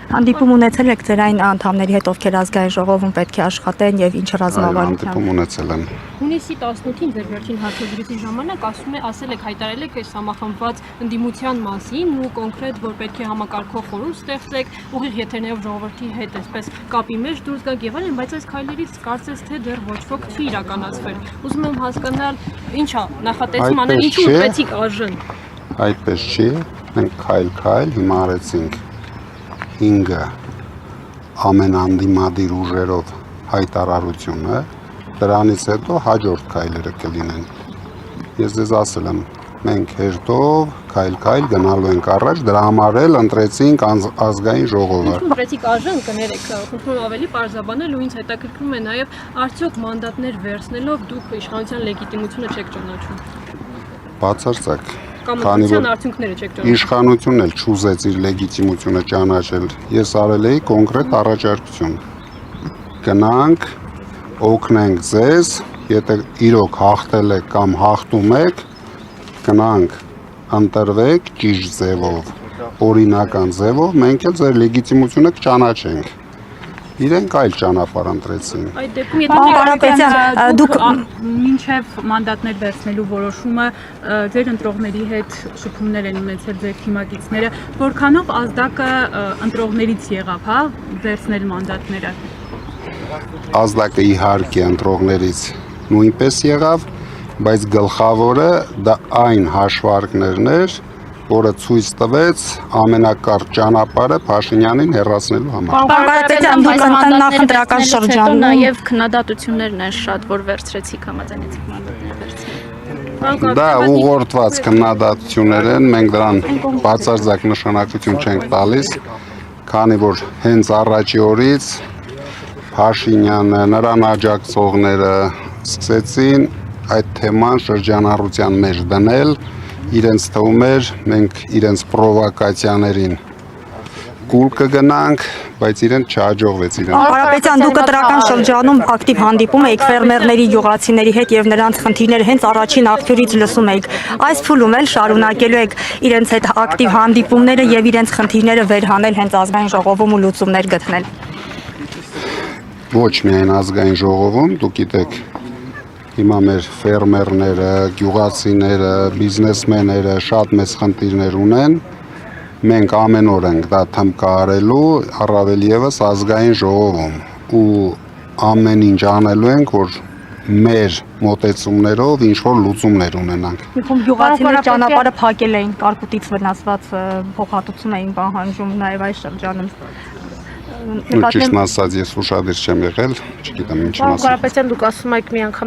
Հանդիպում ունեցել եք ձեր այն անդամների հետ, ովքեր ազգային ժողովում պետք է աշխատեն եւ ինչ ռազմավարությամբ։ Հանդիպում ունեցել եմ։ Հունիսի 18-ին ձեր վերջին հարցազրույցի ժամանակ ասել եք հայտարարել եք այս համախմբված ընդդիմության մասին ու կոնկրետ, որ պետք է համակարգող խորհուրդ ստեղծեք, ուղիղ եթերներով ժողովրդի հետ այսպես կապի մեջ դուրս գաք եւ այլն, բայց այս քայլերից կարծես թե դեռ ոչ ոք չի իրականացվել։ Ուզում եմ հասկանալ, ինչա նախատեսում անել, ինչու պետք է արժեն։ Այդպես չի, մենք քայլ հիմա արեցինք 5 ամենանդիմադիր ուժերով հայտարարությունը, դրանից հետո հաջորդ քայլերը կլինեն։ Ես ձեզ ասել եմ, մենք հերթով քայլ գնալու ենք առաջ, դրա համար էլ ընտրեցինք ազգային ժողովը։ Ընտրեցիք արժան կներեք, խնդրում ավելի պարզաբանել ու ինձ հետաքրքրում է նաև արդյոք մանդատներ վերցնելով դուք իշխանության լեգիտիմությունը չեք ճանաչում։ Բացարձակ։ Կամության արդյունքները չեք ճանաչում։ Իշխանությունն էլ չուզեց իր լեգիտիմությունը ճանաչել։ Ես արել էի կոնկրետ առաջարկություն։ Գնանք, օգնենք ձեզ, եթե իրոք հաղթել եք կամ հաղթում եք, գնանք, ընտրվեք ճիշտ ձևով, օրինական ձևով, մենք էլ ձեր լեգիտիմությունը կճանաչենք։ Իրենք այլ ճանապարհ ընտրեցին։ Այդ դեպքում դուք մինչև մանդատներ վերցնելու որոշումը ձեր ընտրողների հետ շփումներ են ունեցել ձեր թիմակիցները, որքանով ազդակը ընտրողներից եղավ, հա, վերցնել մանդատները։ Ազդակը իհարկե ընտրողներից նույնպես եղավ, բայց գլխավորը դա այն հաշվարկներն էր, որը ցույց տվեց ամենակարճ ճանապարհը Փաշինյանին հեռացնելու համար։ Պարզապես դուք նախընտրական շրջանում նաև քննադատություններն են շատ, որ վերցրեցիք համաձայնեցիք մանդատներ վերցնել։ Դա ուղղորդված քննադատություններ են, մենք դրան բացարձակ նշանակություն չենք տալիս, քանի որ հենց առաջի օրից Փաշինյանը, նրան աջակցողները սկսեցին այդ թեման շրջանառության մեջ դնել, իրենց թվում էր մենք իրենց պրովոկացիաներին կուլ կգնանք, բայց իրենց չհաջողվեց իրենց։ Կարապետյան, դուք ընտրական շրջանում ակտիվ հանդիպում եք ֆերմերների, գյուղացիների հետ եւ նրանց խնդիրները հենց առաջին աղբյուրից լսում եք։ Այս փուլում էլ շարունակելու եք իրենց հետ ակտիվ հանդիպումները եւ իրենց խնդիրները վերհանել հենց ազգային ժողովում ու լուծումներ գտնել։ Ոչ միայն ազգային ժողովում, դուք գիտեք, հիմա մեր ֆերմերները, գյուղացիները, բիզնեսմենները շատ մեծ խնդիրներ ունեն, մենք ամեն օր ենք դա թմկարելու, առավել եւս ազգային ժողովում ու ամեն ինչ անելու ենք, որ մեր մոտեցումներով ինչ որ լուծումներ ունենանք։ Իմ գյուղացիները ճանապարհը փակել էին, կարկուտից վնասված փոխհատուցում էին պահանջում նաեւ այս շրջանում։ Ճիշտն ասած, ես ուշադիր չեմ եղել, չգիտեմ ինչ մասը։ Կարապետյան, դուք ասում եք մի անգամ